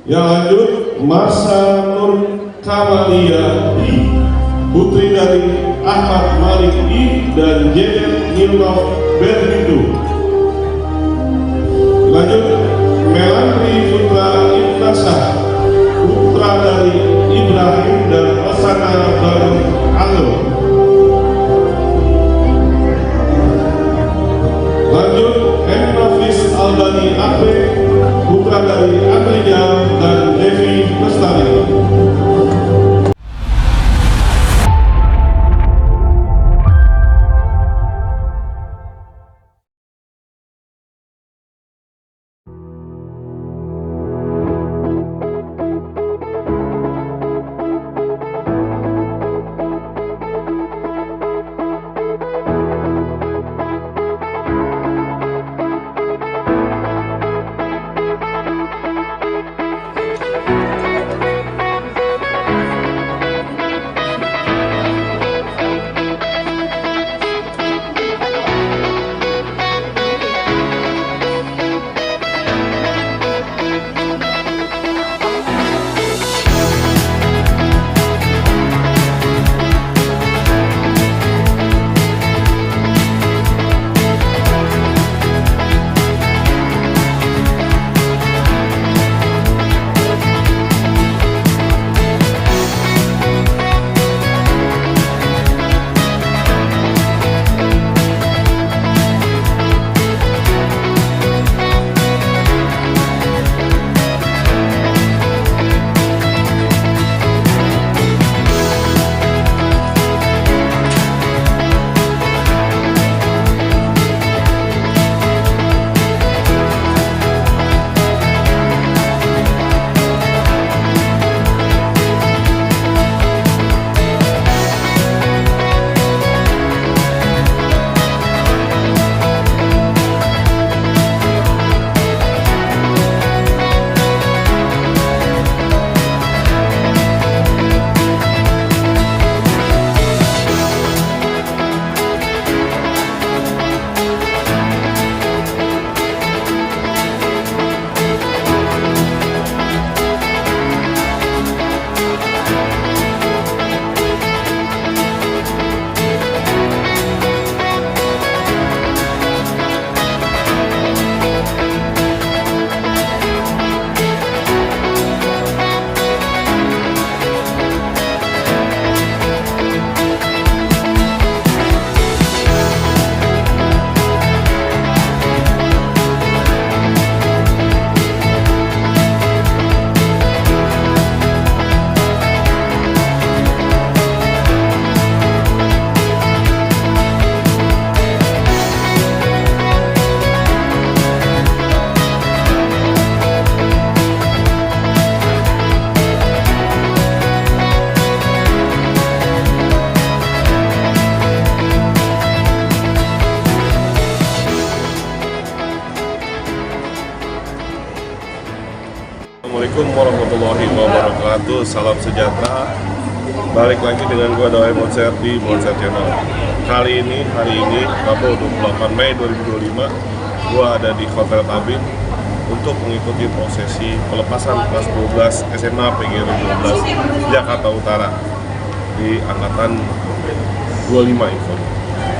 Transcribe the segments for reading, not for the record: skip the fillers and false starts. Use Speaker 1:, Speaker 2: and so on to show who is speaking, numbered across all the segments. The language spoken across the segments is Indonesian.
Speaker 1: Yang lanjut, Marsa Nur Kamalia I, putri dari Ahmad Malik I dan Janet Nilov Berlindo. Lanjut, Melandri Putra Ibnasah, putra dari Ibrahim dan Osana Baru Alo. Lanjut, M. Nafis Albani Ape, putra dari Andrija dan Devi Lestari.
Speaker 2: Assalamualaikum warahmatullahi wabarakatuh. Salam sejahtera. Balik lagi dengan gua Doi Monser di Monser Channel. Hari ini Rabu 28 Mei 2025, gua ada di Hotel Tabin untuk mengikuti prosesi pelepasan kelas 12 SMA PGRI 12 Jakarta Utara di angkatan 25 info.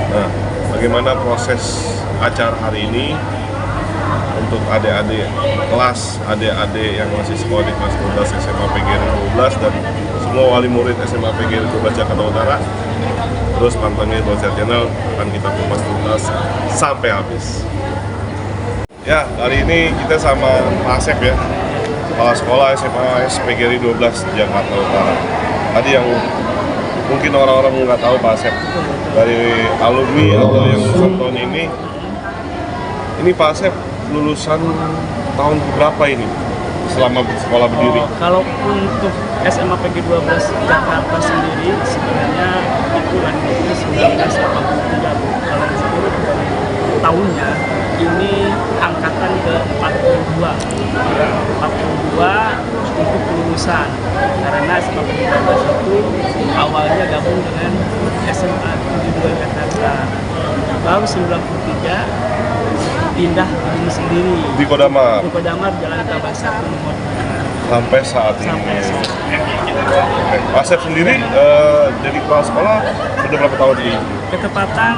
Speaker 2: Nah, bagaimana proses acara hari ini untuk adik-adik kelas, adik-adik yang masih sekolah di kelas 12 SMA PGRI 12 dan semua wali murid SMA PGRI 12 Jakarta Utara. Terus pantengin Monser Channel, akan kita kupas tuntas sampai habis. Ya, hari ini kita sama Pak Asep ya, kepala sekolah SMA PGRI 12 Jakarta Utara. Tadi yang mungkin orang-orang nggak tahu Pak Asep dari alumni atau yang lulusan tahun ini Pak Asep lulusan tahun berapa ini selama sekolah berdiri?
Speaker 3: Kalau untuk SMA PG 12 Jakarta sendiri sebenarnya itu landingnya 1983 Bu. Kalau disebut dari tahunnya ini angkatan ke-42 untuk kelulusan, karena SMA PG 12 itu awalnya gabung dengan SMA PG 2 Jakarta, baru 93 pindah ini sendiri
Speaker 2: di Kodamar
Speaker 3: Jalan Tabasa nomor.
Speaker 2: sampai saat ini.
Speaker 3: sampai saat ini.
Speaker 2: Oke. Pak Asep sendiri jadi kepala sekolah sudah berapa tahun di?
Speaker 3: Ketepatan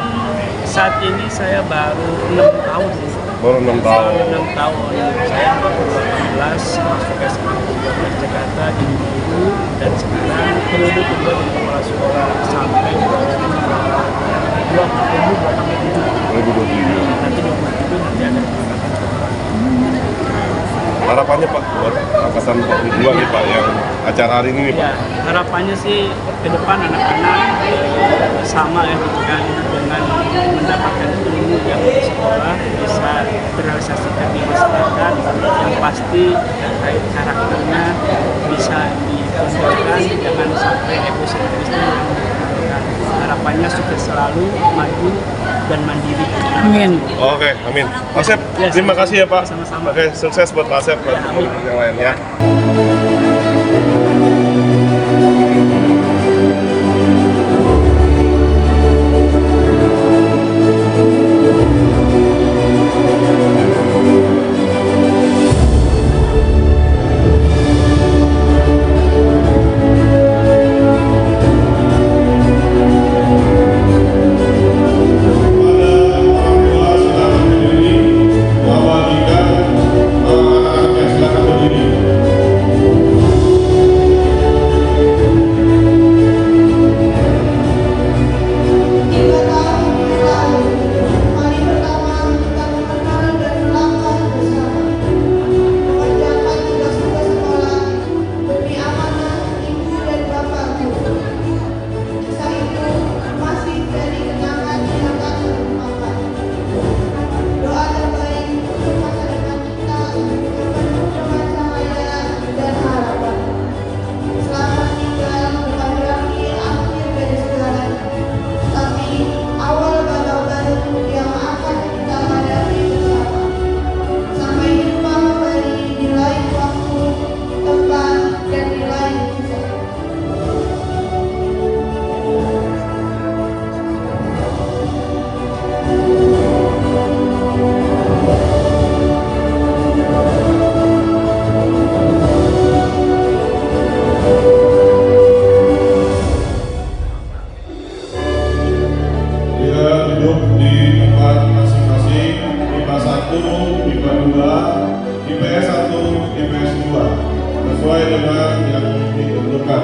Speaker 3: saat ini saya baru 6 tahun.
Speaker 2: Baru 6 tahun.
Speaker 3: 6 tahun. Saya 2018 masuk SMA 12 Jakarta jadi guru, dan sekarang periode kedua di kepala sekolah sampai 2027.
Speaker 2: 2027.
Speaker 3: Nanti 2027 nanti ada pengangkatan.
Speaker 2: Harapannya Pak buat angkatan 42 nih Pak yang acara hari ini nih Pak.
Speaker 3: Ya, harapannya sih ke depan anak-anak sama ya gitu kan, dengan mendapatkan ilmu yang di sekolah bisa terrealisasikan di masyarakat, yang pasti terkait karakternya bisa ditonjolkan, jangan sampai egosentrisnya. Harapannya sukses selalu, maju dan mandiri. Amin.
Speaker 2: Oke, amin. Pak Asep,
Speaker 3: Ya,
Speaker 2: terima kasih ya Pak.
Speaker 3: sama-sama.
Speaker 2: Oke, sukses buat Pak Asep buat
Speaker 3: Ya, amin.
Speaker 2: yang lainnya.
Speaker 1: Duduk di tempat masing-masing, IPA 1, IPA 2, IPS 1, IPS 2, sesuai dengan yang ditentukan.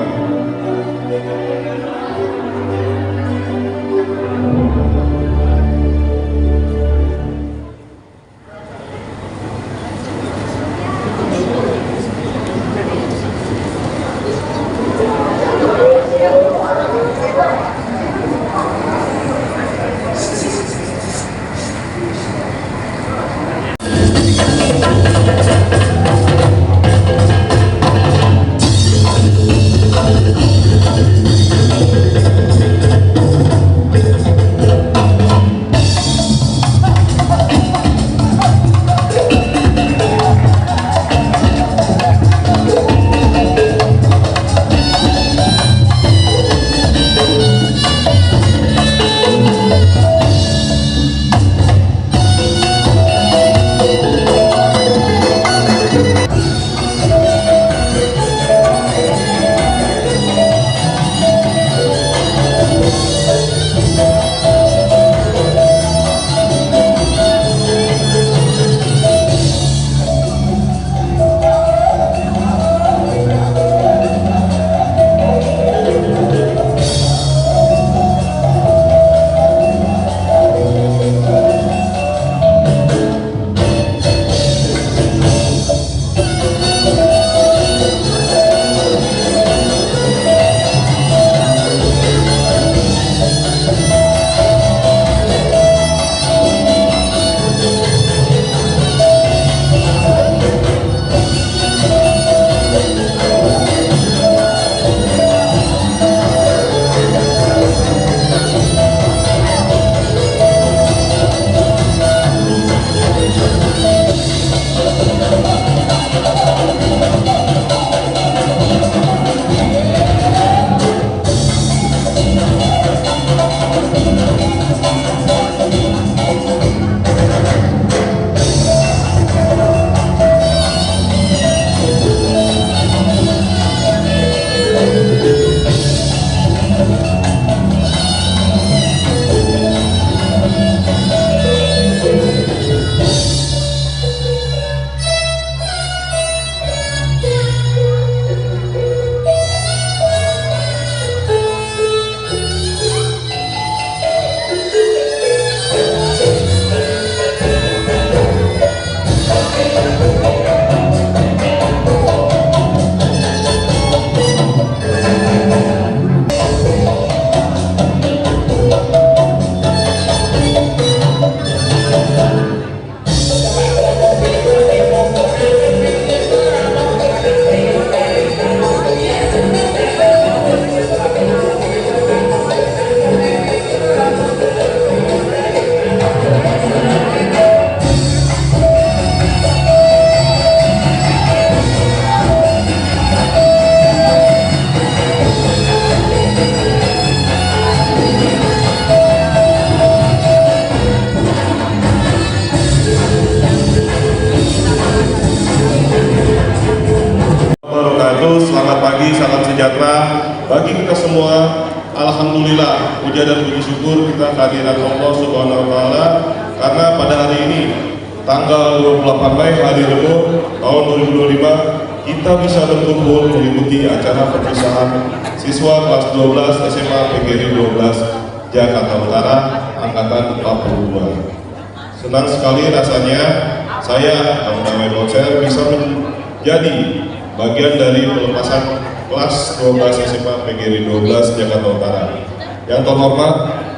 Speaker 1: wabarakatuh. Selamat pagi, salam sejahtera bagi kita semua. Alhamdulillah, puja dan puji syukur kita kehadiran Allah Subhanahu wa Ta'ala, karena pada hari ini tanggal 28 Mei hari Rebo tahun 2025 kita bisa berkumpul mengikuti acara perpisahan siswa kelas 12 SMA PGRI 12 Jakarta Utara angkatan 42. Senang sekali rasanya saya Damai Bonser bisa menjadi bagian dari pelepasan kelas 12 SMA PGRI 12 Jakarta Utara. Yang terhormat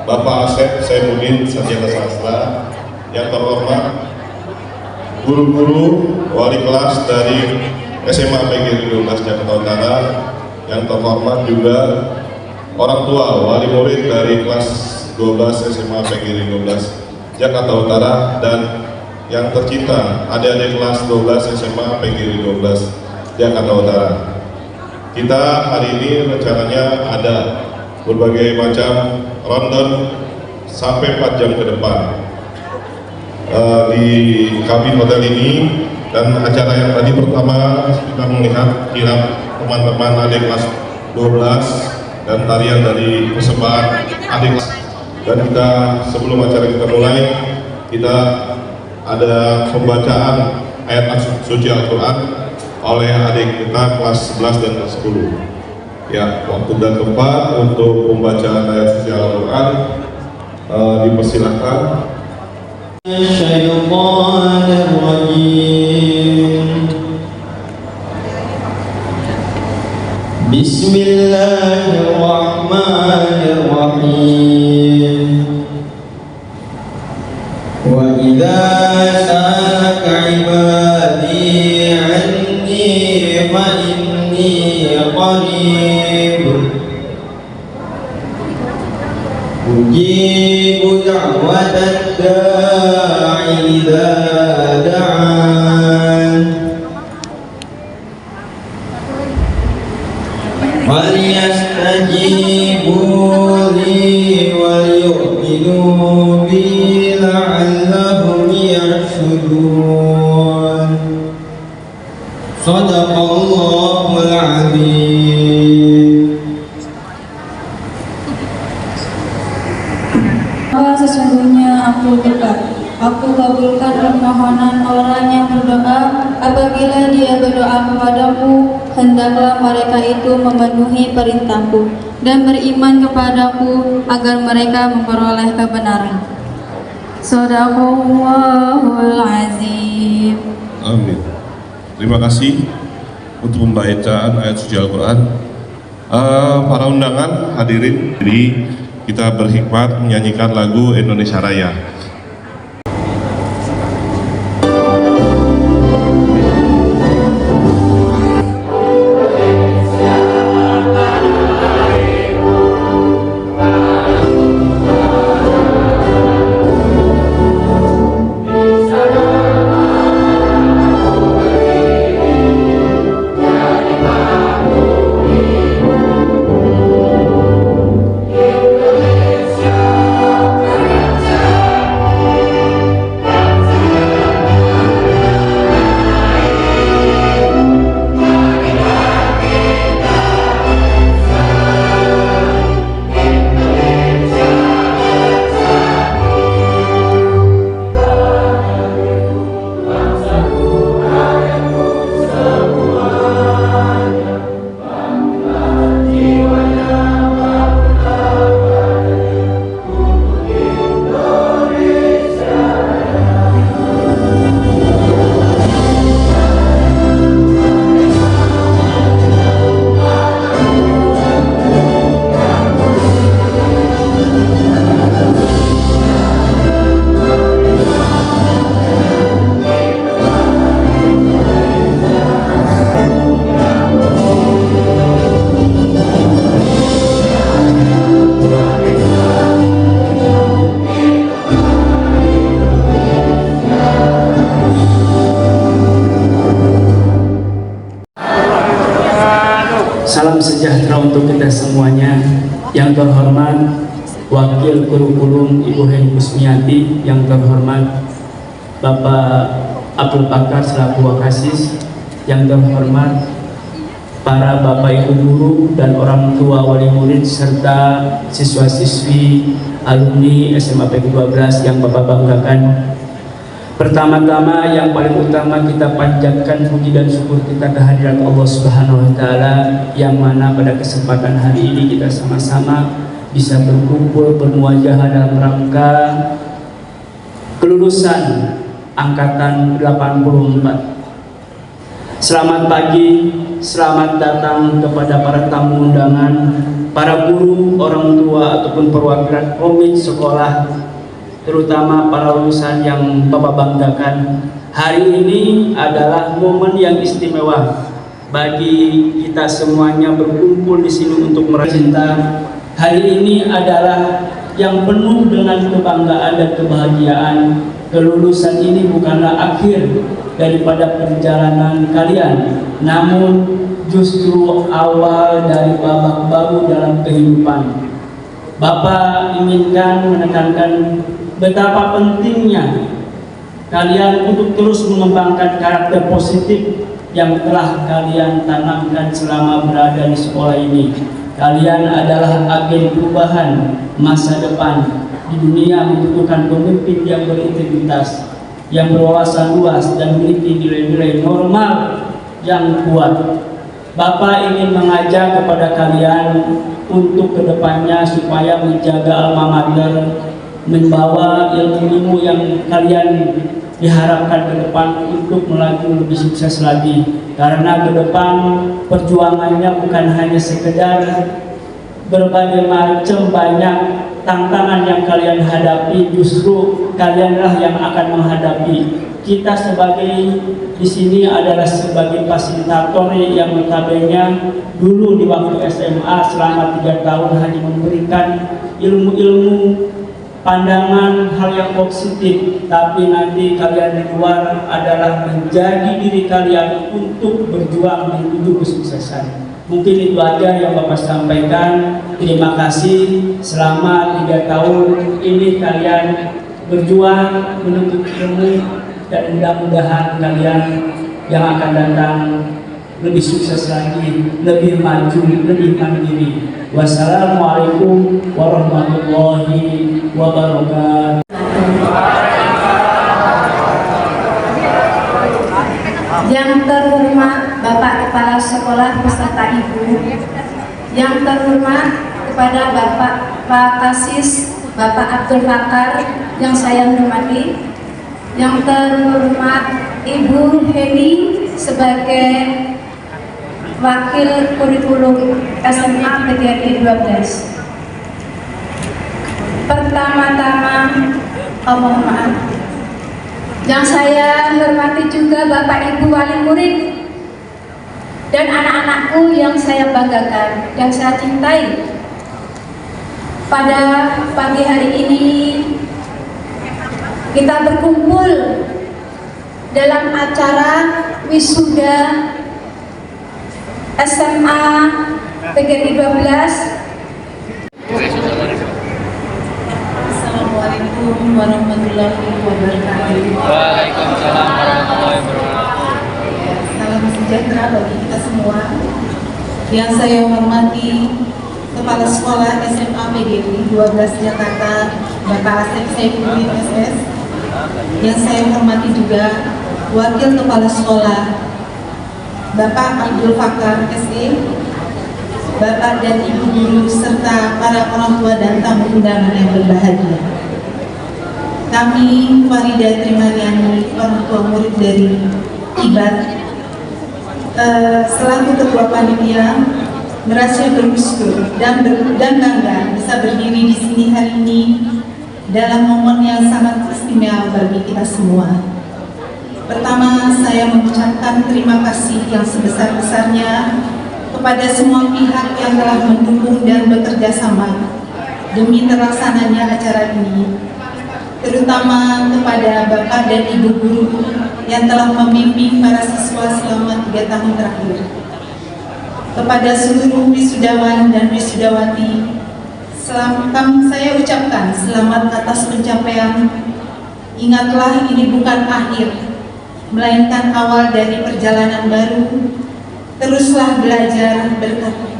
Speaker 1: Bapak Asep Saifuddin Sarjana Sastra, yang terhormat guru-guru wali kelas dari SMA PGRI 12 Jakarta Utara, yang terhormat juga orang tua wali murid dari kelas 12 SMA PGRI 12 Jakarta Utara, dan yang tercinta adik-adik kelas 12 SMA PGRI 12 Jakarta Utara. Kita hari ini rencananya ada berbagai macam rundown sampai 4 jam ke depan di kabin hotel ini, dan acara yang tadi pertama kita melihat kirap teman-teman adik kelas 12 dan tarian dari persembahan adik kelas. Dan kita sebelum acara kita mulai, kita ada pembacaan ayat suci Al-Quran oleh adik kita kelas 11 dan kelas 10. Ya, waktu dan tempat untuk pembacaan ayat suci Al-Quran dipersilahkan.
Speaker 4: Bismillahirrahmanirrahim. Wa idza sa'alaka 'ibadi 'anni fa inni qarib ujibu da'watad da'i idza da'an falyastajibu li wal yu'minu bi la'allahum yarshudun. Shadaqallahul 'azim.
Speaker 5: Sesungguhnya aku dekat. Aku kabulkan permohonan orang yang berdoa. Apabila dia berdoa kepadaku, hendaklah mereka itu memenuhi perintahku dan beriman kepadaku agar mereka memperoleh kebenaran. Shadaqallahul azim.
Speaker 1: Amin. Terima kasih untuk pembacaan ayat suci Al-Quran. Para undangan hadirin, jadi kita berhikmat menyanyikan lagu Indonesia Raya.
Speaker 3: Salam sejahtera untuk kita semuanya. Yang terhormat Wakil Kurikulum Ibu Heni Kusmiati, yang terhormat Bapak Abdul Bakar selaku Wakasis, yang terhormat para bapak ibu guru dan orang tua wali murid serta siswa-siswi alumni SMA PGRI 12 yang Bapak banggakan. Pertama-tama yang paling utama kita panjatkan puji dan syukur kita kehadirat Allah Subhanahu wa taala yang mana pada kesempatan hari ini kita sama-sama bisa berkumpul bermuajahah dalam rangka kelulusan angkatan 84. Selamat pagi, selamat datang kepada para tamu undangan, para guru, orang tua ataupun perwakilan komite sekolah, terutama para lulusan yang Bapak banggakan. Hari ini adalah momen yang istimewa bagi kita semuanya berkumpul di sini untuk merayakan. Hari ini adalah yang penuh dengan kebanggaan dan kebahagiaan. Kelulusan ini bukanlah akhir daripada perjalanan kalian, namun justru awal dari babak baru dalam kehidupan. Bapak inginkan menekankan betapa pentingnya kalian untuk terus mengembangkan karakter positif yang telah kalian tanamkan selama berada di sekolah ini. Kalian adalah agen perubahan masa depan. Di dunia membutuhkan pemimpin yang berintegritas, yang berwawasan luas dan memiliki nilai-nilai normal yang kuat. Bapak ingin mengajak kepada kalian untuk kedepannya supaya menjaga alma mater, membawa ilmu-ilmu yang kalian diharapkan ke depan untuk melaju lebih sukses lagi. Karena ke depan perjuangannya bukan hanya sekedar berbagai macam banyak tantangan yang kalian hadapi, justru kalianlah yang akan menghadapi. Kita sebagai di sini adalah sebagai fasilitator yang notabene dulu di waktu SMA selama 3 tahun hanya memberikan ilmu-ilmu pandangan hal yang positif, tapi nanti kalian di luar adalah menjadi diri kalian untuk berjuang menuju kesuksesan. Mungkin itu aja yang Bapak sampaikan. Terima kasih. Selama 3 tahun ini kalian berjuang menuntut ilmu dan mudah-mudahan kalian yang akan datang lebih sukses lagi, lebih maju, lebih mandiri. Wassalamualaikum warahmatullahi wabarakatuh.
Speaker 5: Yang terhormat Bapak Kepala Sekolah beserta Ibu, yang terhormat kepada Bapak Pak Kasis, Bapak Abdul Fakar yang saya hormati, yang terhormat Ibu Heni sebagai Wakil Kurikulum SMA PGRI 12. Pertama-tama, mohon maaf. Yang saya hormati juga Bapak Ibu wali murid dan anak-anakku yang saya banggakan dan saya cintai. Pada pagi hari ini kita berkumpul dalam acara wisuda SMA PGRI 12. Assalamualaikum warahmatullahi wabarakatuh.
Speaker 6: Waalaikumsalam warahmatullahi wabarakatuh.
Speaker 5: Salam sejahtera bagi kita semua. Yang saya hormati Kepala Sekolah SMA PGRI 12 Jakarta, Bapak Asep Saifuddin SS. Yang saya hormati juga Wakil Kepala Sekolah Bapak Abdul Fakar SE, Bapak dan Ibu guru serta para orang tua dan tamu undangan yang berbahagia. Kami Farida Trimaniani, orang tua murid dari IBAT, selaku Ketua Panitia, merasa bersyukur dan bangga bisa berdiri di sini hari ini dalam momen yang sangat istimewa bagi kita semua. Pertama, saya mengucapkan terima kasih yang sebesar-besarnya kepada semua pihak yang telah mendukung dan bekerja sama demi terlaksananya acara ini, terutama kepada Bapak dan Ibu guru yang telah membimbing para siswa selama 3 tahun terakhir. Kepada seluruh wisudawan dan wisudawati, saya ucapkan selamat atas pencapaian. Ingatlah, ini bukan akhir, melainkan awal dari perjalanan baru,
Speaker 7: Teruslah belajar,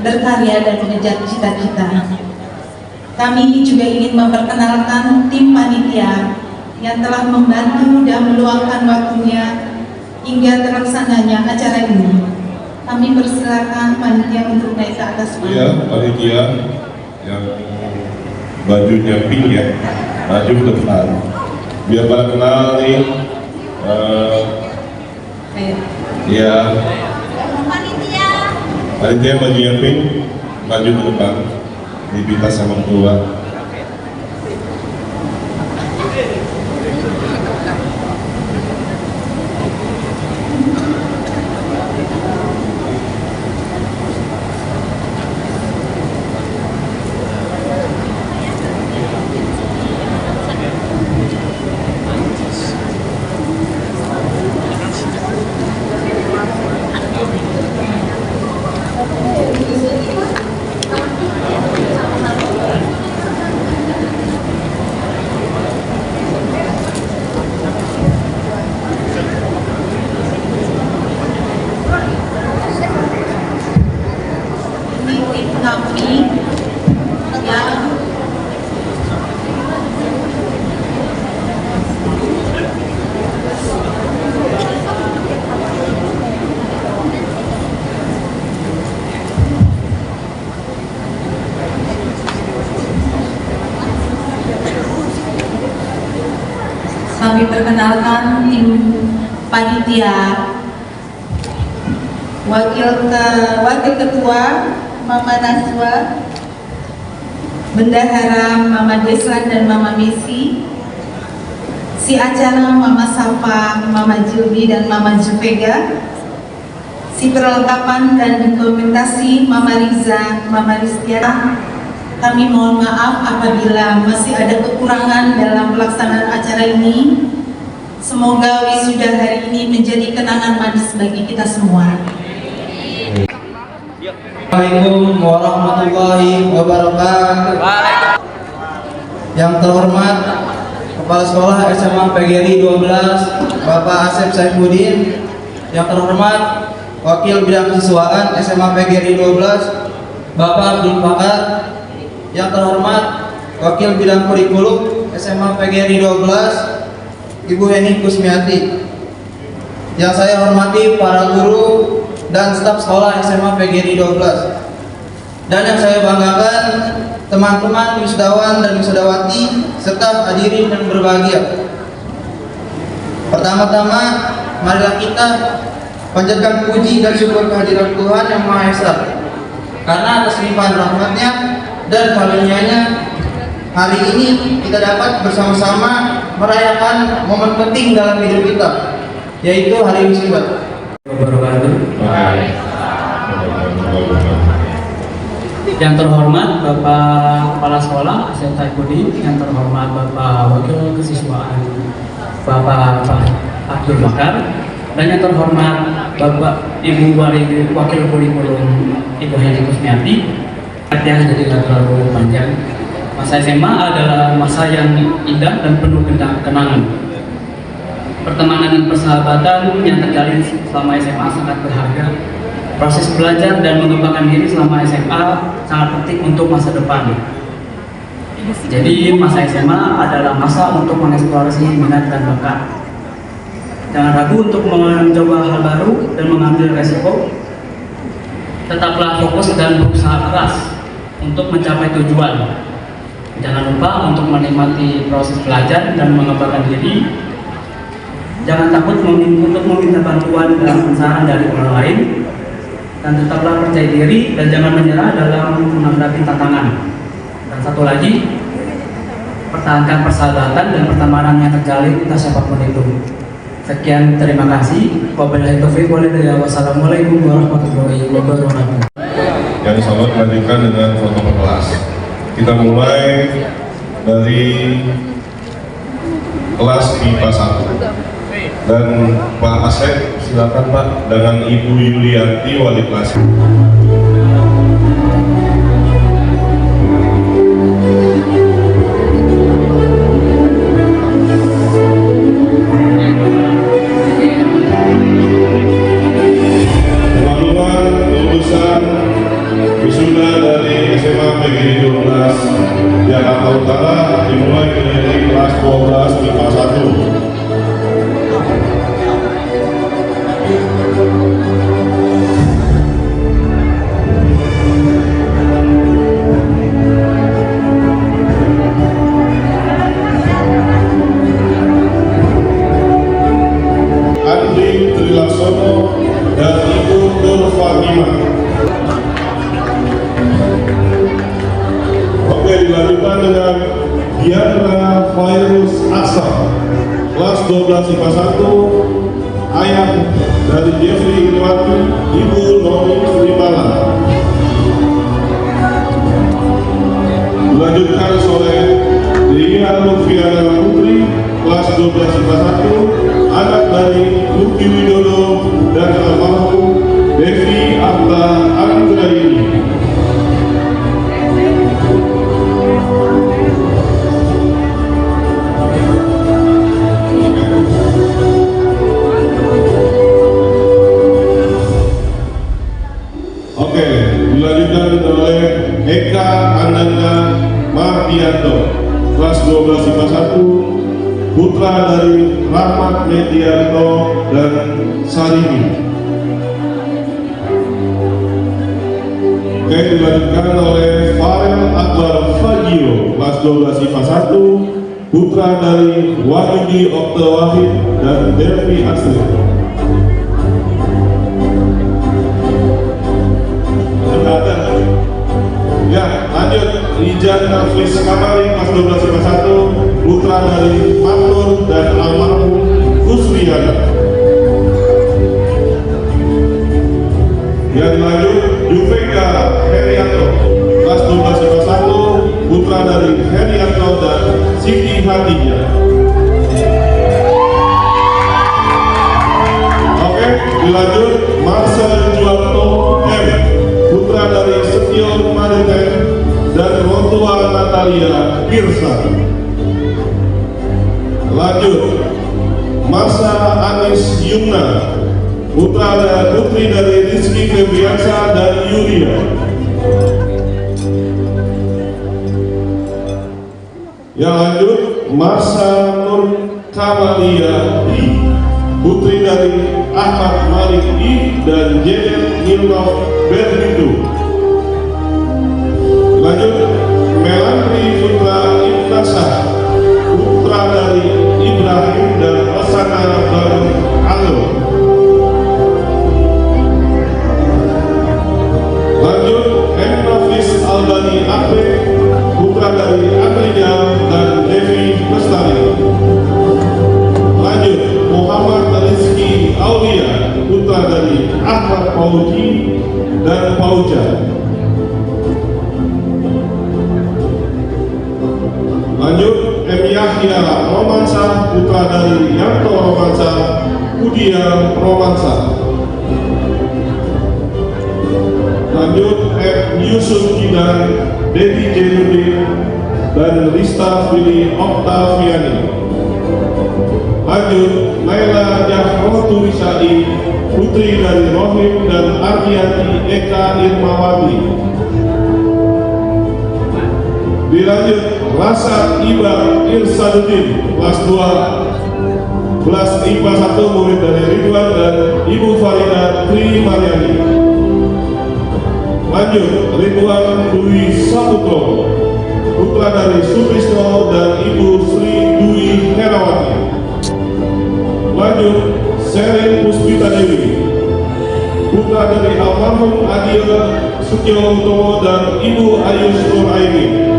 Speaker 7: berkarya dan mengejar cita-cita. Kami juga ingin memperkenalkan tim panitia yang telah membantu dan meluangkan waktunya hingga terlaksananya acara ini. Kami persilakan panitia untuk naik ke atas panggung.
Speaker 1: Iya, panitia yang bajunya pink ya, maju ke depan. Biar pada kenal nih. Iya. Panitia bajunya pink, maju ke depan. Dipita sama keluar.
Speaker 7: Kami yang kami perkenalkan tim panitia, wakil ketua Mama Naswa, bendahara Mama Deslan dan Mama Messi, si acara Mama Safa, Mama Jilbi dan Mama Jupega, si perlengkapan dan dokumentasi Mama Riza, Mama Rizkyana. Kami mohon maaf apabila masih ada kekurangan dalam pelaksanaan acara ini. Semoga wisuda hari ini menjadi kenangan manis bagi kita semua.
Speaker 4: Assalamualaikum warahmatullahi wabarakatuh. Yang terhormat Kepala Sekolah SMA PGRI 12 Bapak Asep Saifuddin, yang terhormat Wakil Bidang Kesiswaan SMA PGRI 12 Bapak Abdul Fakar, yang terhormat Wakil Bidang Kurikulum SMA PGRI 12 Ibu Heni Kusmiati, yang saya hormati para guru dan staf sekolah SMA PGRI 12, dan yang saya banggakan teman-teman wisudawan dan wisudawati serta hadirin yang berbahagia. Pertama-tama, marilah kita panjatkan puji dan syukur kehadiran Tuhan Yang Maha Esa, karena atas limpahan rahmatnya dan karunia-Nya hari ini kita dapat bersama-sama merayakan momen penting dalam hidup kita, yaitu hari wisuda.
Speaker 3: Yang terhormat Bapak Kepala Sekolah Asep Saifuddin, yang terhormat Bapak Wakil Kesiswaan Bapak Abdul Bakar, dan yang terhormat Bapak Ibu Wakil Kurikulum Ibu Heni Kusmiati. Yang jadi nggak terlalu panjang. Masa SMA adalah masa yang indah dan penuh kenangan. Pertemanan dan persahabatan yang terjalin selama SMA sangat berharga. Proses belajar dan mengembangkan diri selama SMA sangat penting untuk masa depan. Jadi masa SMA adalah masa untuk mengeksplorasi minat dan bakat. Jangan ragu untuk mencoba hal baru dan mengambil resiko. Tetaplah fokus dan berusaha keras untuk mencapai tujuan. Jangan lupa untuk menikmati proses belajar dan mengembangkan diri. Jangan takut untuk meminta bantuan dan saran dari orang lain, dan tetaplah percaya diri dan jangan menyerah dalam menghadapi tantangan. Dan satu lagi, pertahankan persahabatan dan pertemanan yang terjalin kita siapapun itu. Sekian, terima kasih. Wabillahi taufiq wal hidayah. Wassalamualaikum warahmatullahi wabarakatuh.
Speaker 1: Yang selamat melanjutkan dengan foto kelas. Kita mulai dari kelas IPA 1. Dan Pak Asep, silakan Pak, dengan Ibu Yulianti, wali kelas. Teman-teman PGRI 12 Jakarta Utara dimulai dari kelas 12 MIPA 1. Andri Trilaksono dan Ibu Nur Fatimah. Oke, dilanjutkan dengan Diandra Virus Aksa, kelas 12 IPA 1, ayah dari Jeffrey Irwati, Ibu Noni Srimala. Dilanjutkan oleh Ria Lufiana Putri, kelas 12 IPA 1, anak dari Luki Widodo dan almarhum Devi Arta Anggraini. Oke, dilanjutkan oleh Eka Ananda Mardianto, kelas 12 IPA 1, putra dari Rahmat Medianto dan Sarimi. Oke, dilanjutkan oleh Farel Akbar Fagio, kelas 12 IPA 1, putra dari Wahyudi Okta Wahid dan Devi Asri. Ya, lanjut. Ijan Nafis Kamari, kelas 12 IPA 1, putra dari Matur dan almarhum Kusriyana. Yang lanjut, Juvega Herianto, kelas 12 IPA 1, putra dari Herianto dan Siti Hatinya. Oke, dilanjut Marcel Juwanto M, putra dari Setio Mariten dan Rotua Natalia Kirsa. Lanjut, Marsa Anis Yumna, putra dan putri dari Rizky Febriansa dan Yulia. Yang lanjut, Marsa Nur Kamalia I, putri dari Ahmad Malik I dan Janet Nilnov Berlindo. Lanjut, Melantri Putra Ibnasah, putra dari Ibrahim dan Osana Baru Alo. Lanjut, M. Nafis Albani Ape, putra dari Aprilia dan Devi Lestari. Lanjut, Muhammad Rizki Aulia, putra dari Ahmad Pauji dan Pauja. Lanjut, M. Yahya Romansa, putra dari Yanto Romansa, Budia Romansa. Lanjut, M. Yusuf Kidan, Dedi Jenudin, dan Rista Fili Oktaviani. Lanjut, Laila Jahrotu Wisai, putri dari Rohim dan Ardiati Eka Irmawati. Dilanjut, Rasa Iba Irsaduddin, kelas 2 kelas IPA 1, murid dari Ridwan dan Ibu Farida Tri Maryani. Lanjut, Ridwan Dwi Saputra, putra dari Sutrisno dan Ibu Sri Dwi Herawati. Lanjut, Sherin Puspita Dewi, putra dari almarhum Adil Sutyo Utomo dan Ibu Ayus Nuraini.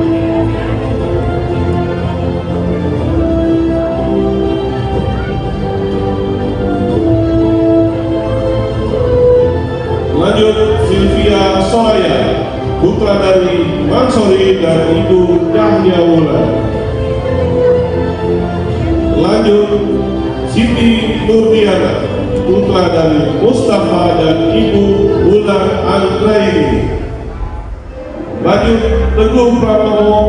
Speaker 1: Lanjut, Sylvia Soraya, putra dari Mansori dan Ibu Dahlia Wulan. Lanjut, Siti Nurdiana, putra dari Mustafa dan Ibu Wulan Anggraini. Lanjut, Teguh Pranowo,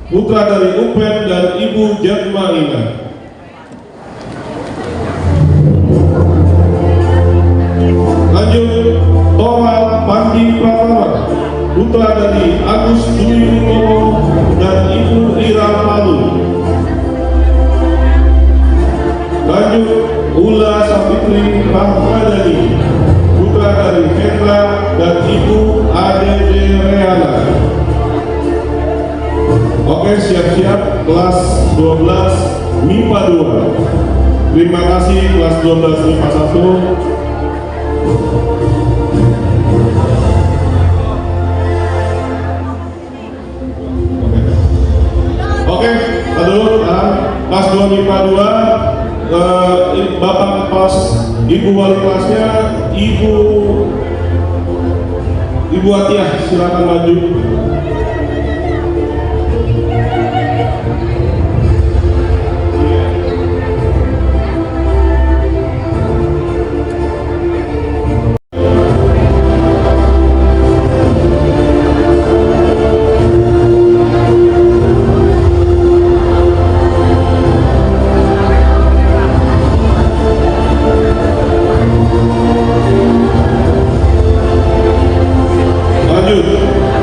Speaker 1: putra dari Upen dan Ibu Jatmalina. Lanjut, Toha Pandi Pratama, putra dari Agus Dwi Utomo dan Ibu Ira Palu. Lanjut, Ula Sapitri Rahmadani, putra dari Hendra dan Ibu Ade Reana. Oke, siap-siap kelas 12 MIPA 2. Terima kasih kelas 12 MIPA 1. Oke, aduh, kelas 2 MIPA 2, Bapak kelas, Ibu wali kelasnya, Ibu Atiah, silakan maju.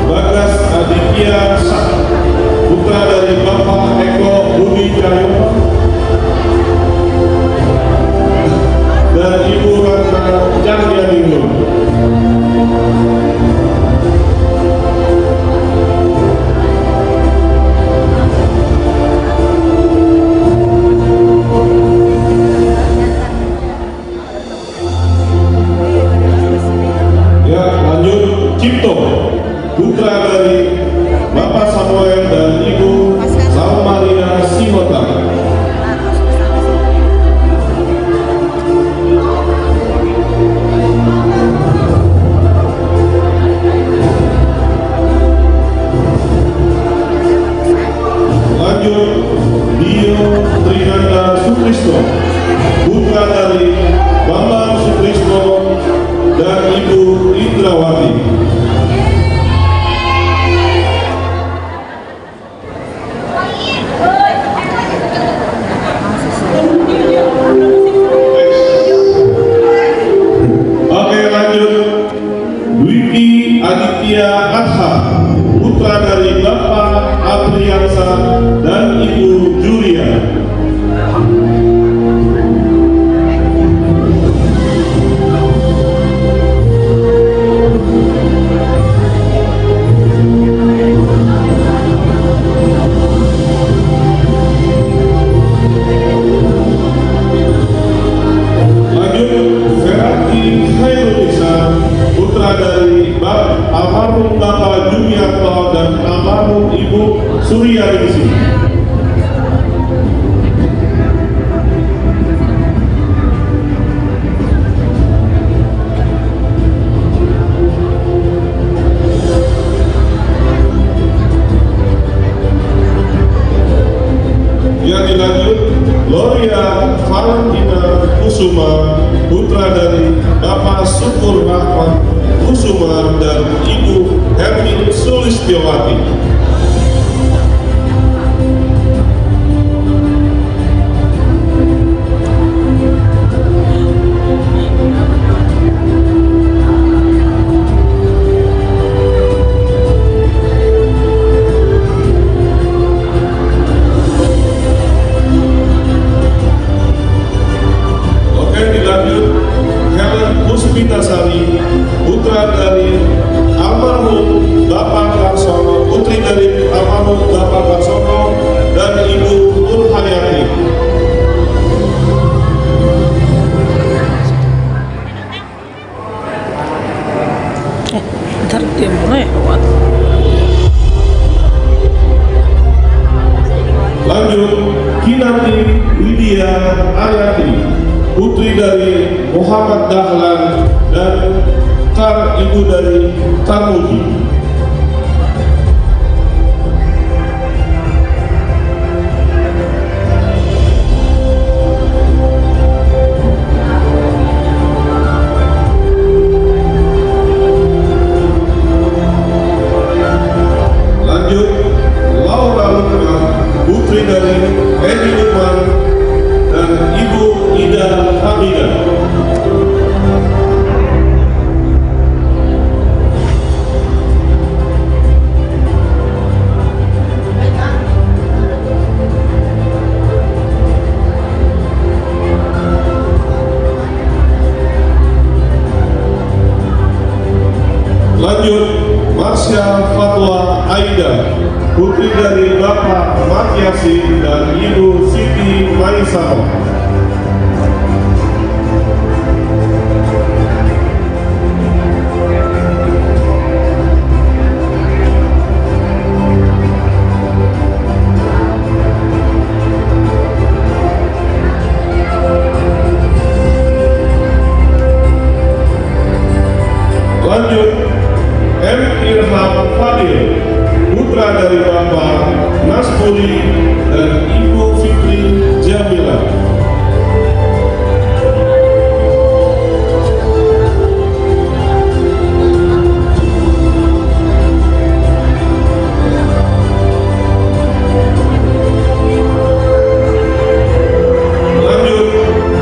Speaker 1: Bagas Aditya Sak, putra dari Bapak Eko Budi Cahyo dan Ibu Ratna Cahyaningrum. Ya, lanjut Cipto, putra dari Bapak Samuel dan Ibu Salmaria Simota. Lanjut, Dio Trinanda Sutrisno, putra dari Bambang Sutrisno dan Ibu Indrawati. Oke, lanjut, Dwiki Aditya Adha, putra dari Bapak Apriansa dan Ibu Julia. Putra dari almarhum Bapak Jumiarto dan almarhum Ibu Suryaningsih. Yang dilanjut, Gloria Valentina Kusuma, putra dari Bapak Syukur Rahmat Kusuma dan Ibu Hermin Sulistiowati. Oke, dilanjut, Helen Puspitasari, putra dari almarhum Bapak Karsono, putri dari almarhum Bapak Karsono dan Ibu Nurhayati.
Speaker 8: Ntar dia mulai lewat.
Speaker 1: Lanjut, Kinanti Widya Ayati, putri dari Muhammad Dahlan dan Ibu dari Tarmuji. Lanjut, Laura Lukman, putri dari Edi Lukman dan Ibu Ida Hamidah. Lanjut, Marsha Fatwa Aida, putri dari Bapak Matyasi dan Ibu Siti Maisaro. Lanjut, M. Irham Fadil, putra dari Bapak Nasbuli dan Ibu Fitri Jamila. Lanjut,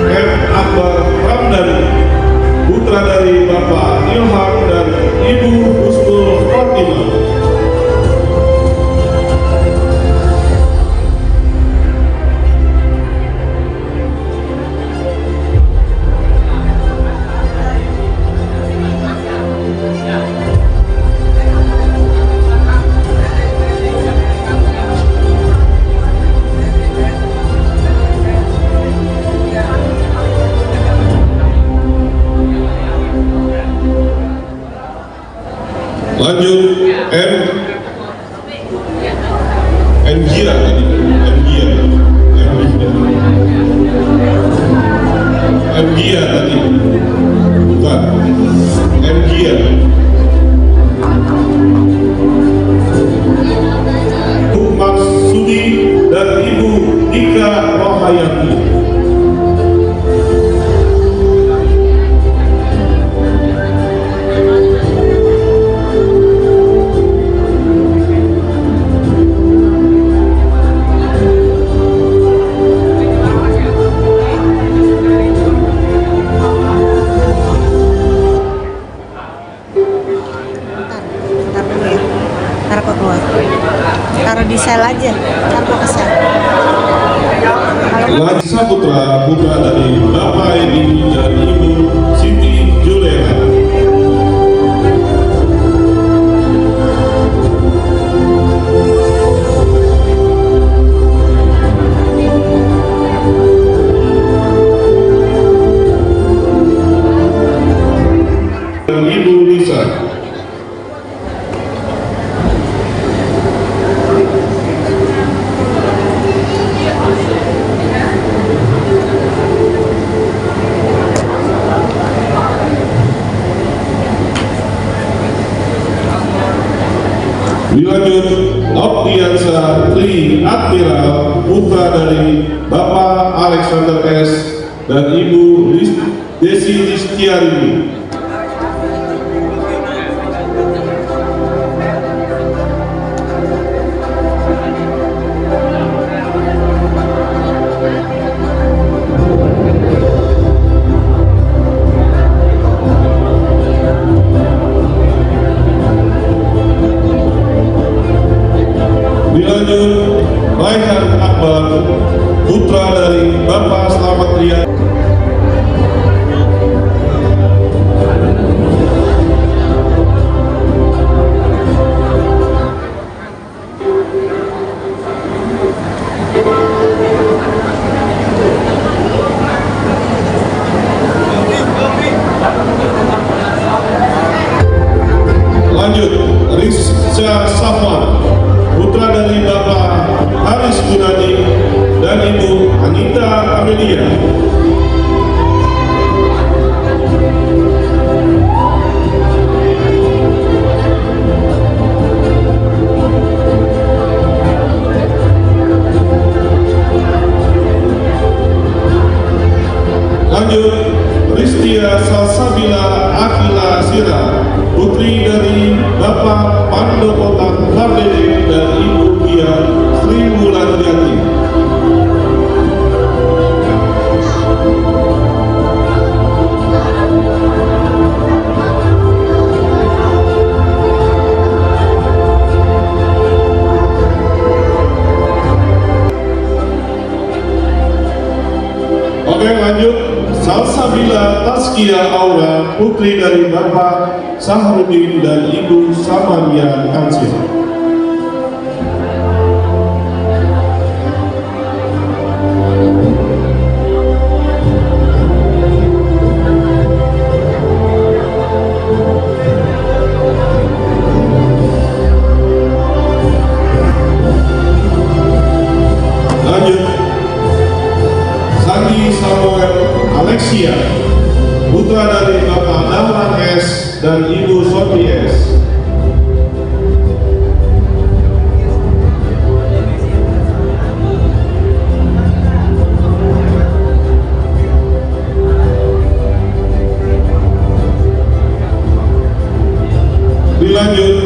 Speaker 1: M. Akbar Ramdhani, putra dari Bapak Ilham dan Ibu Husnul Khotimah. Lanjut, Gia tadi, Gia tadi, bukan, Gia. Bu Maksudi dan Ibu Ika Rohayati.
Speaker 8: Taruh di sel aja, taruh ke sel.
Speaker 1: Lagi Saputra, putra dari Bapak Edi dan Ibu Siti Juleha. Dan Ibu Lisa. Dilanjut, Nofriansa Tri Admiral, putra dari Bapak Alexander S. dan Ibu Desi Listiarini. Dilanjut, Raihan Akbar, putra dari Bapak Slamet Riyad. Lanjut, Rizka Safwan, putra dari Bapak Haris Gunadi dan Ibu Anita Amelia. Lanjut, Ristia Salsabila Akila Sira, putri dari Bapak Pandopotan Hardede dan Ibu Dia Sri Wulandriati. Oke, lanjut, Salsabila Taskia Aura, putri dari Bapak Sahrudin dan Ibu Samaria Ansir. Lanjut, Sandi Samuel Alexia, putra dari Bapak Dahlan S dan Ibu Sofi S. Dilanjut,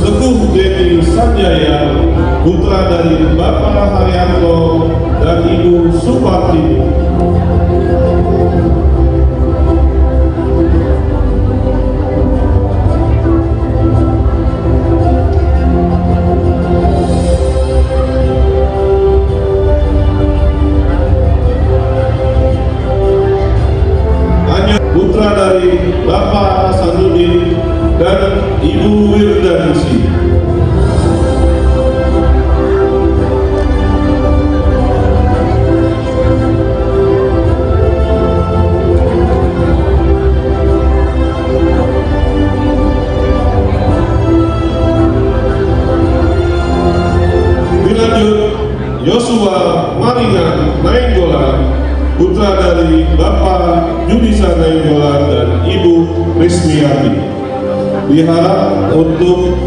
Speaker 1: Teguh Denny Sanjaya, putra dari Bapak Haryanto dan Ibu Suparti. Lanjut, putra dari Bapak Sanudin dan Ibu Wirdanisi. Dilanjut, Yosua Maringan Nainggolan, putra dari Bapak Judisa Nainggolan dan Ibu Rismiati. Diharap untuk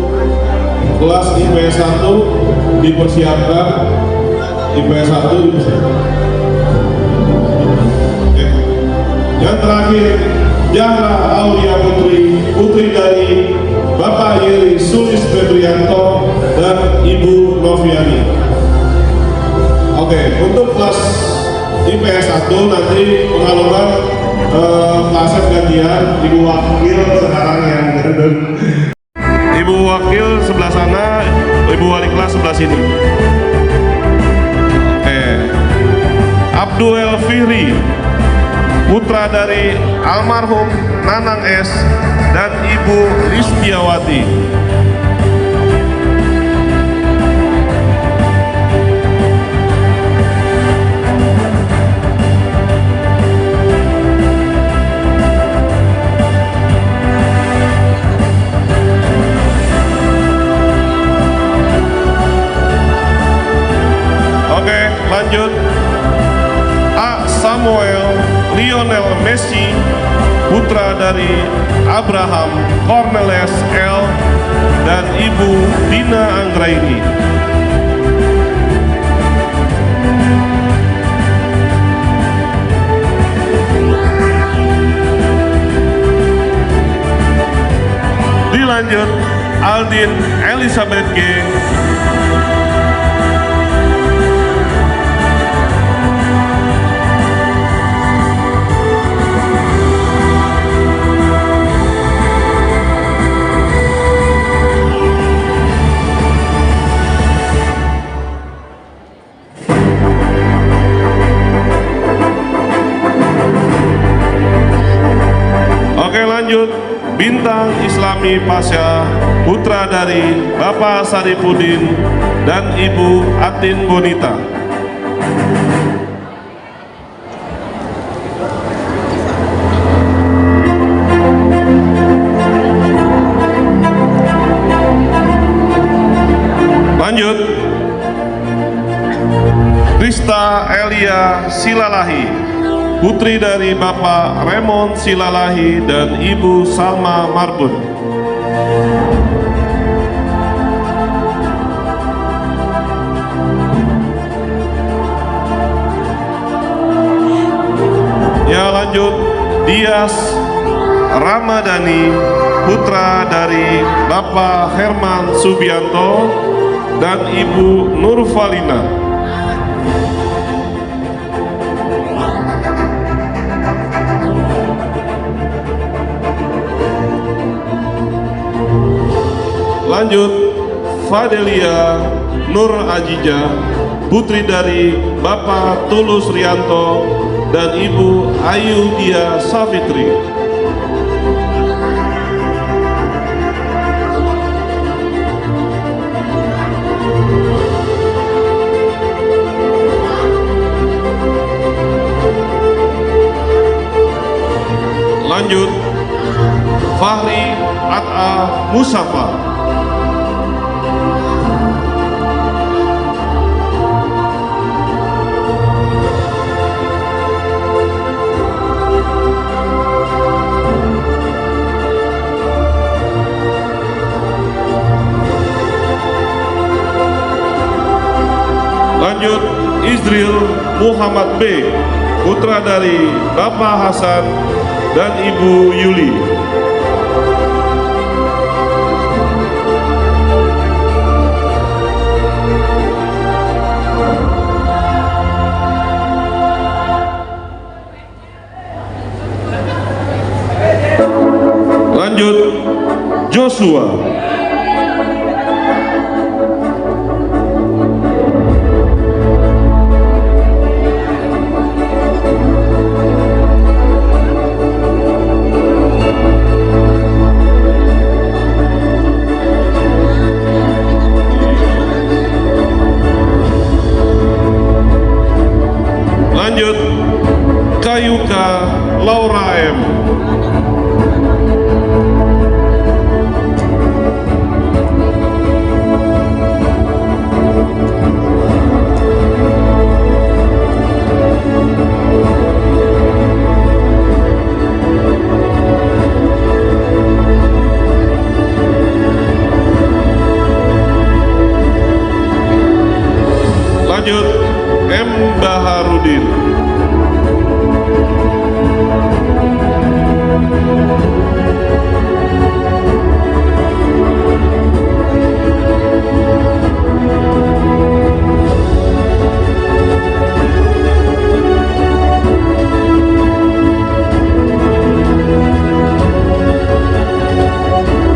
Speaker 1: kelas IPS 1 dipersiapkan. IPS 1 dipersiapkan. Oke. Yang terakhir, Jahra Aulia Putri, putri dari Bapak Yeri Sulis Febrianto dan Ibu Noviani. Oke, untuk kelas IPS 1 nanti pengaluran Asep gantian, Ibu Wakil sekarang yang Ibu Wakil sebelah sana, Ibu Wali kelas sebelah sini. Abdul Fihri, putra dari almarhum Nanang S dan Ibu Rizkiawati. Lanjut, A. Samuel Lionel Messi, putra dari Abraham Cornelis L dan Ibu Dina Anggraini. Dilanjut, Aldin Elizabeth G. Oke, lanjut, Bintang Islami Pasya, putra dari Bapak Saripudin dan Ibu Atin Bonita. Lanjut, Krista Elia Silalahi, putri dari Bapak Raymond Silalahi dan Ibu Salma Marbun. Ya, lanjut, Dias Ramadhani, putra dari Bapak Herman Subianto dan Ibu Nurvalina. Lanjut, Fadelia Nur Ajija, putri dari Bapak Tulus Rianto dan Ibu Ayu Dia Safitri.
Speaker 2: A. Musafa. Lanjut, Izril Muhammad B, putra dari Bapak Hasan dan Ibu Yuli. Lanjut, Joshua. Lanjut, Kayuka Laura M. Lanjut, M. Baharudin.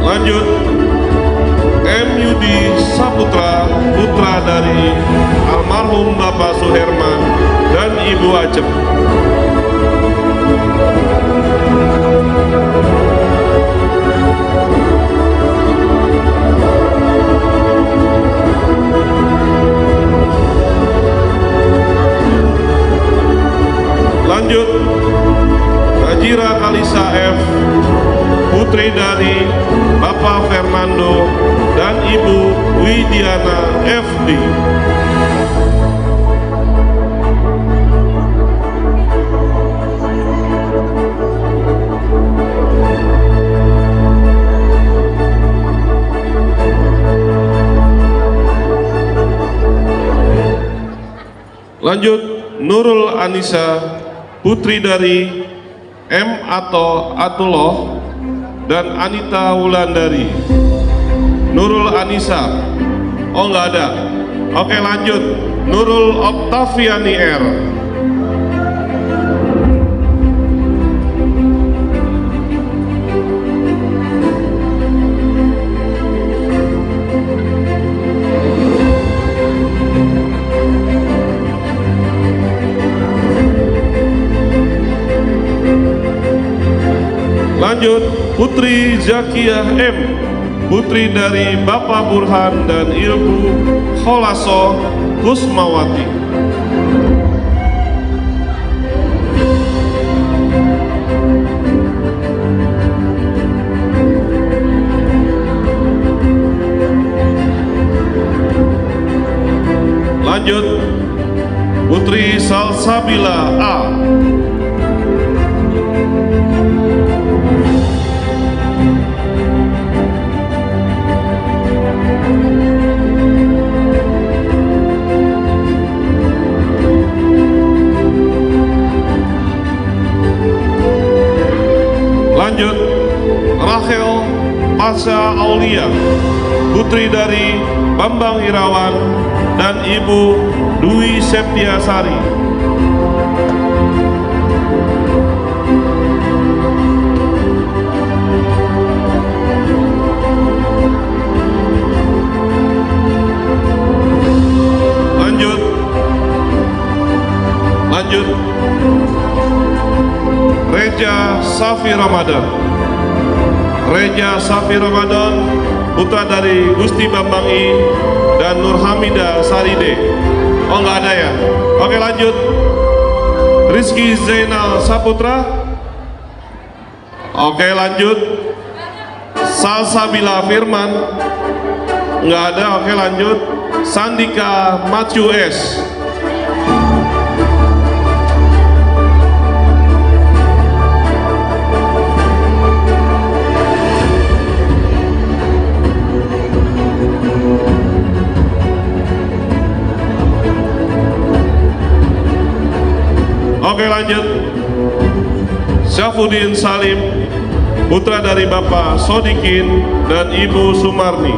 Speaker 2: Lanjut, M. Yudi Saputra, putra dari almarhum Bapak Suherman dan Ibu Acep. Lanjut, Najira Kalisa F, putri dari Bapak Fernando dan Ibu Widiana FD. Lanjut, Nurul Anissa, putri dari M. Atullah dan Anita Wulandari. Nurul Anissa, oh nggak ada. Oke, lanjut, Nurul Oktaviani R. Lanjut, Putri Zakiyah M, putri dari Bapak Burhan dan Ibu Kholaso Kusmawati. Lanjut, Putri Salsabila A. Lanjut, Rachel Pasha Aulia, putri dari Bambang Irawan dan Ibu Dwi Septiasari. Lanjut, Reja Safi Ramadan. Reja Safi Ramadan, putra dari Gusti Bambang I dan Nur Hamida Saride. Oh, nggak ada ya? Oke, lanjut, Rizky Zainal Saputra. Oke, lanjut, Salsabila Firman, nggak ada. Oke, lanjut. Sandika Matthew S. Oke, lanjut. Syafudin Salim, putra dari Bapak Sodikin dan Ibu Sumarni.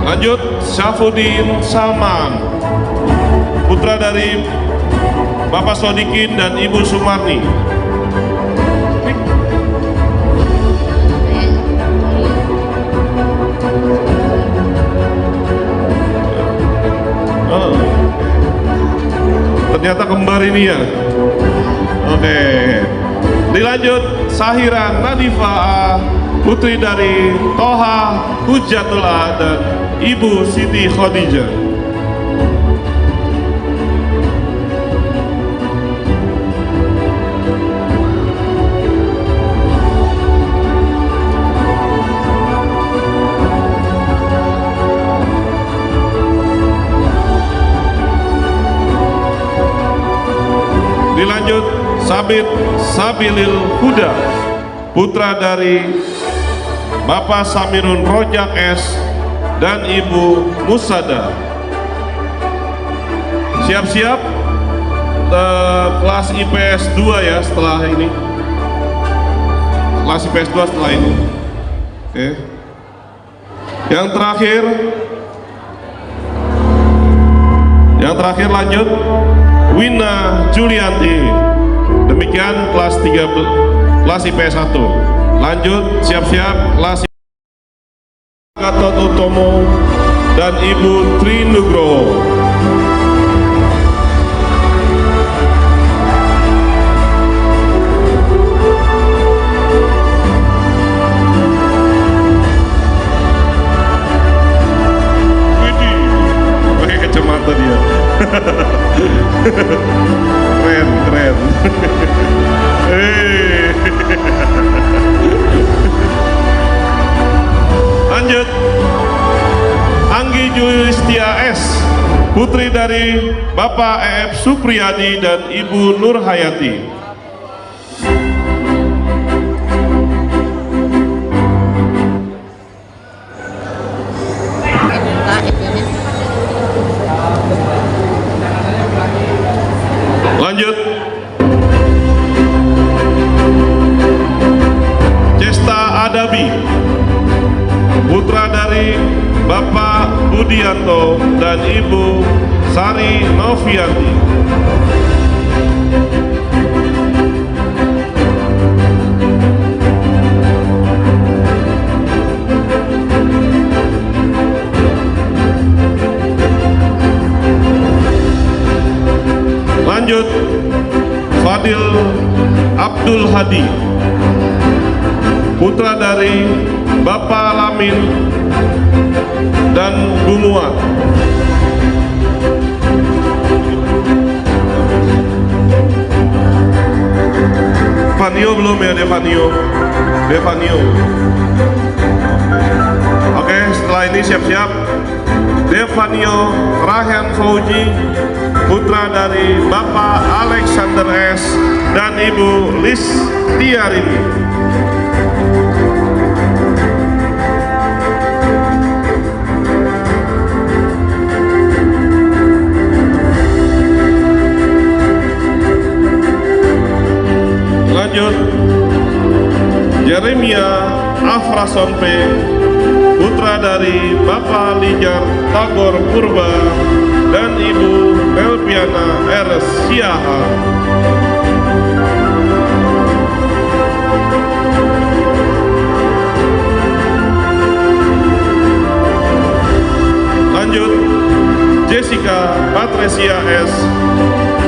Speaker 2: Lanjut, Syafudin Salman, putra dari Bapak Sodikin dan Ibu Sumarni. Oh, ternyata kembar ini ya. Oke, dilanjut. Sahira Nadifa A, putri dari Toha Hujatullah dan Ibu Siti Khadijah. Dilanjut, Sabit Sabilil Huda, putra dari Bapak Samirun Rojak S dan Ibu Musada. Siap-siap kelas IPS 2 ya setelah ini. Kelas IPS 2 setelah ini. Oke. Yang terakhir lanjut. Wina Julianti, demikian kelas 3 kelas IPS 1. Lanjut, siap-siap kelas Gatot Utomo dan Ibu Tri Nugroho. Widih, pakai kacamata dia. Keren. Lanjut, Anggi Julistia S, putri dari Bapak E.F. Supriyadi dan Ibu Nur Hayati. Lanjut, Cesta Adabi, putra dari Bapak Budianto dan Ibu Sari Novianti. Lanjut, Fadil Abdul Hadi, putra dari Bapak Lamin dan Bu Muat. Devanio belum ya, Devanio. Oke, setelah ini siap-siap. Devanio Rahan Fauji, putra dari Bapak Alexander S dan Ibu Listiarini. Lanjut, Jeremia Afrason P, putra dari Bapak Lijar Tagor Purba dan Ibu Melviana R. Siaha. Lanjut, Jessica Patresia S,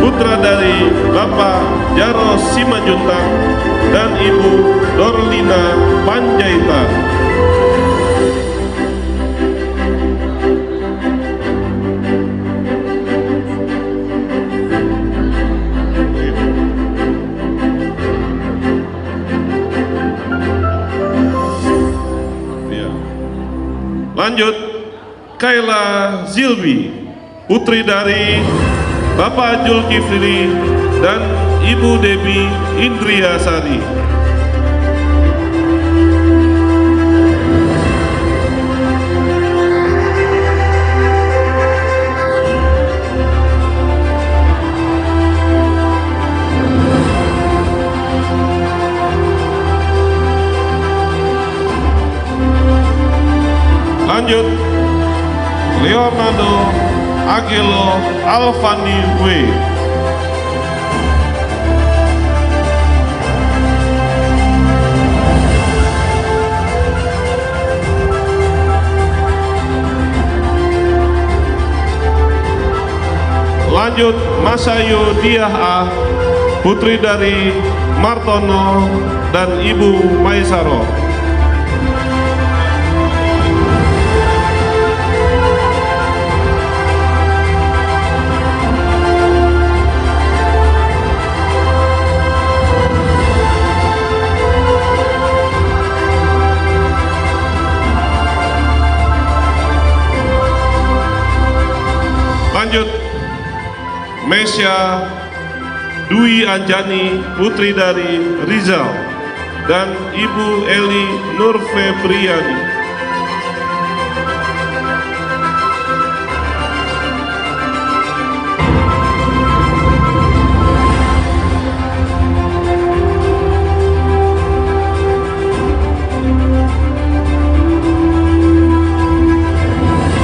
Speaker 2: putra dari Bapak Jaro Simanjuntak dan Ibu Dorlina Panjaitan. Lanjut, Kayla Zilbi, putri dari Bapak Zulkifli dan Ibu Debi Indriasari. Lanjut, Leonardo Agelo Alfani W. Lanjut, Masayu Diah A, putri dari Martono dan Ibu Maisaro. Lanjut, Mesya Dwi Anjani, putri dari Rizal dan Ibu Eli Nur Febriani.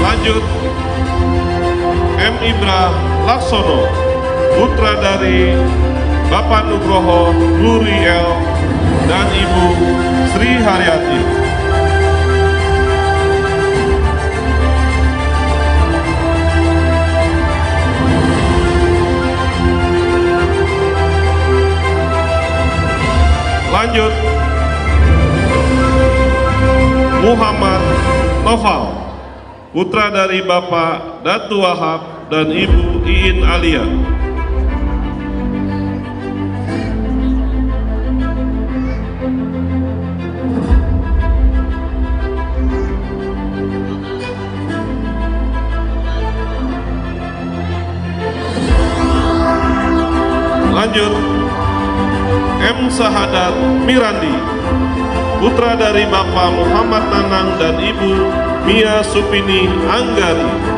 Speaker 2: Lanjut, M. Ibra Laksono, putra dari Bapak Nugroho Nuriel dan Ibu Sri Haryati. Lanjut, Muhammad Noval, putra dari Bapak Datu Wahab dan Ibu Iin Alia. Lanjut, M. Sahadat Mirandi, putra dari Bapak Muhammad Nanang dan Ibu Mia Supini Anggari.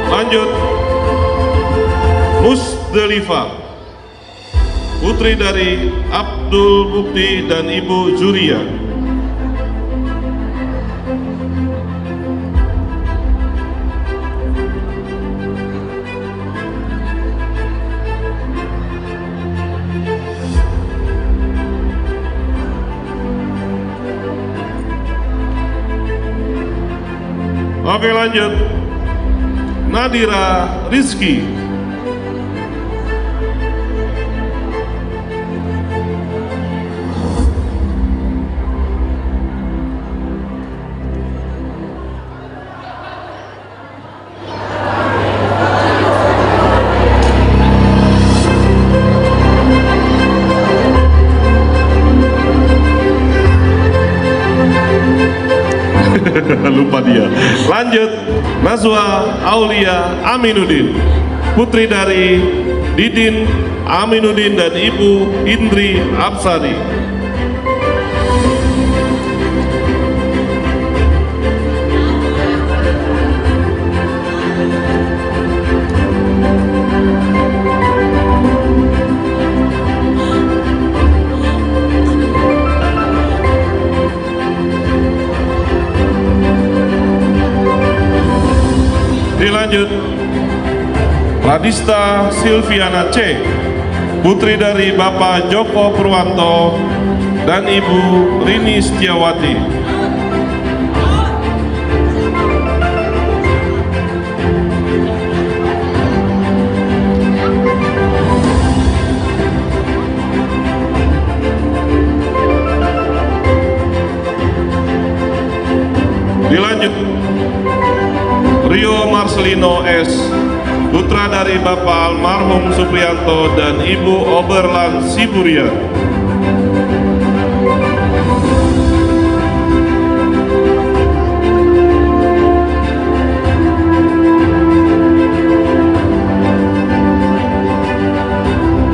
Speaker 2: Lanjut, Musdalifah, putri dari Abdul Mukti dan Ibu Juria. Oke, lanjut, Nadira Rizky, lupa dia. Lanjut, Nazwa Aulia Aminuddin, putri dari Didin Aminuddin dan Ibu Indri Absari. Dilanjut, Radista Silviana C, putri dari Bapak Joko Purwanto dan Ibu Rini Setiawati. Dilanjut, Rio Marcelino S, putra dari Bapak almarhum Supriyanto dan Ibu Oberlan Siburia.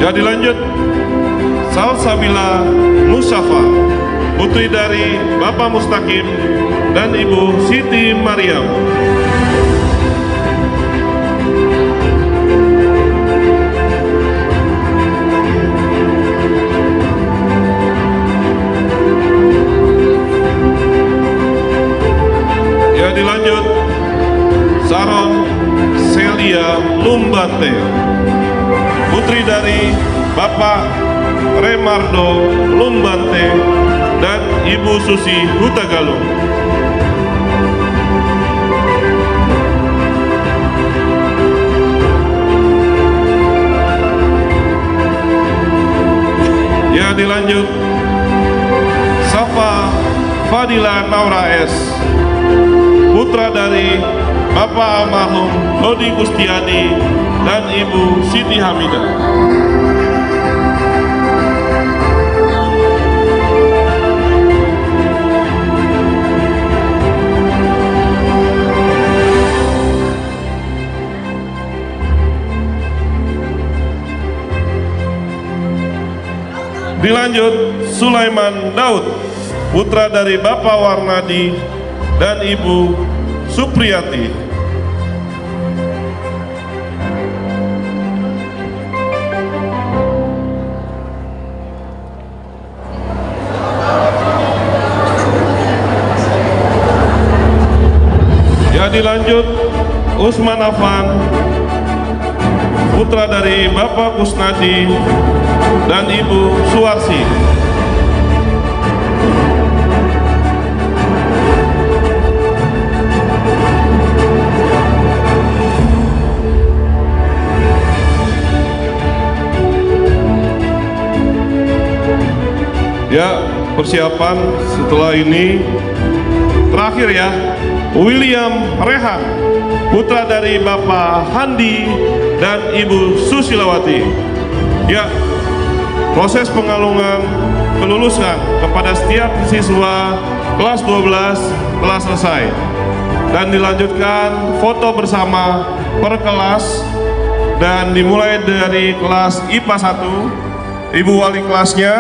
Speaker 2: Ya, dilanjut, Salsabila Musafa, putri dari Bapak Mustaqim dan Ibu Siti Mariam. Ya, dilanjut, Saron Celia Lumbante, putri dari Bapak Remardo Lumbante dan Ibu Susi Hutagalung. Ya, dilanjut, Safa Fadila Naura S, putra dari Bapak almarhum Hodi Kustiadi dan Ibu Siti Hamidah. Dilanjut, Sulaiman Daud, putra dari Bapak Warnadi dan Ibu Supriyati. Ya, dilanjut, Usman Afan, putra dari Bapak Kusnadi dan Ibu Suwarsi. Ya, persiapan setelah ini terakhir ya, William Rehan, putra dari Bapak Handi dan Ibu Susilawati. Ya, proses pengalungan kelulusan kepada setiap siswa kelas 12 telah selesai dan dilanjutkan foto bersama per kelas dan dimulai dari kelas IPA 1, Ibu wali kelasnya.